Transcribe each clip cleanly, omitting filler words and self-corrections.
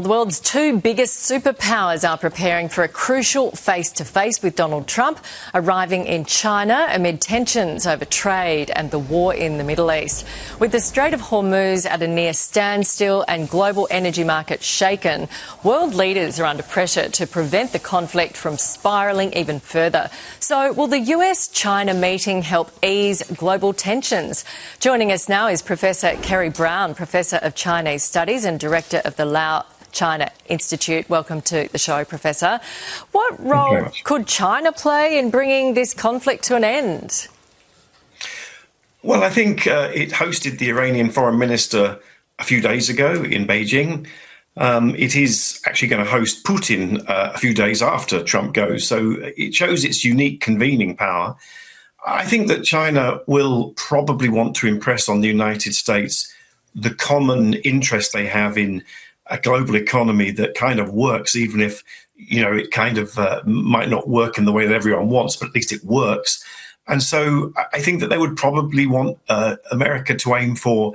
Well, the world's two biggest superpowers are preparing for a crucial face-to-face with Donald Trump, arriving in China amid tensions over trade and the war in the Middle East. With the Strait of Hormuz at a near standstill and global energy markets shaken, world leaders are under pressure to prevent the conflict from spiralling even further. So will the US-China meeting help ease global tensions? Joining us now is Professor Kerry Brown, Professor of Chinese Studies and Director of the China Institute. Welcome to the show, Professor. What role could China play in bringing this conflict to an end? Well, I think it hosted the Iranian foreign minister a few days ago in Beijing. It is actually going to host Putin a few days after Trump goes. So it shows its unique convening power. I think that China will probably want to impress on the United States the common interest they have in a global economy that kind of works, even if, it kind of might not work in the way that everyone wants, but at least it works. And so I think that they would probably want America to aim for,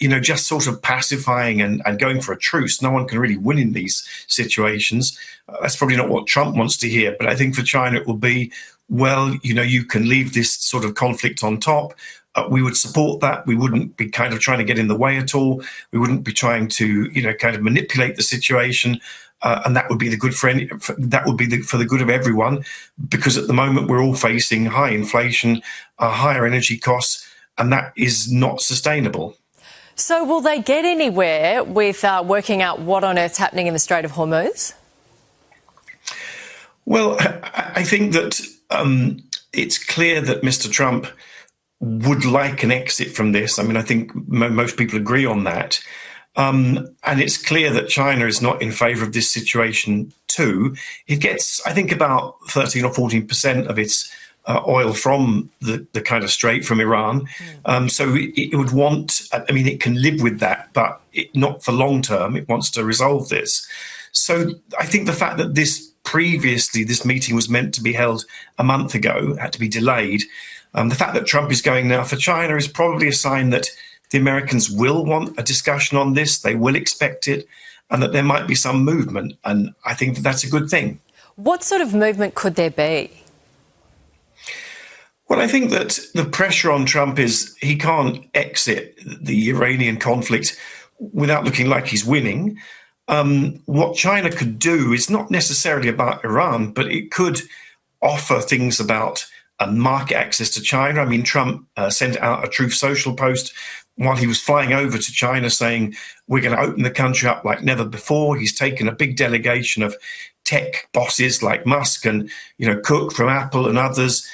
just sort of pacifying and going for a truce. No one can really win in these situations. That's probably not what Trump wants to hear. But I think for China, it will be, well, you can leave this sort of conflict on top. We would support that. We wouldn't be kind of trying to get in the way at all. We wouldn't be trying to, kind of manipulate the situation. And that would be for the good of everyone, because at the moment we're all facing high inflation, higher energy costs, and that is not sustainable. So will they get anywhere with working out what on earth's happening in the Strait of Hormuz? Well, I think that it's clear that Mr. Trump would like an exit from this. I mean, I think most people agree on that. And it's clear that China is not in favor of this situation too. It gets, I think, about 13 or 14% of its oil from the kind of strait from Iran. So it would want, it can live with that, but not for long term. It wants to resolve this. So I think the fact that this meeting was meant to be held a month ago, had to be delayed. The fact that Trump is going now for China is probably a sign that the Americans will want a discussion on this, they will expect it, and that there might be some movement. And I think that that's a good thing. What sort of movement could there be? Well, I think that the pressure on Trump is he can't exit the Iranian conflict without looking like he's winning. What China could do is not necessarily about Iran, but it could offer things about market access to China. I mean, Trump sent out a Truth Social post while he was flying over to China saying, we're going to open the country up like never before. He's taken a big delegation of tech bosses like Musk and, Cook from Apple and others.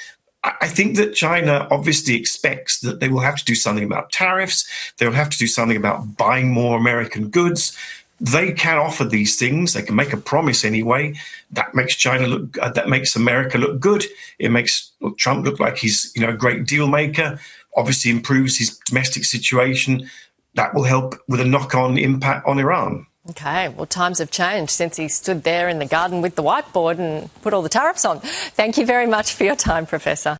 I think that China obviously expects that they will have to do something about tariffs. They will have to do something about buying more American goods. They can offer these things. They can make a promise anyway. That makes that makes America look good. It makes Trump look like he's, a great deal maker. Obviously improves his domestic situation. That will help with a knock-on impact on Iran. OK, well, times have changed since he stood there in the garden with the whiteboard and put all the tariffs on. Thank you very much for your time, Professor.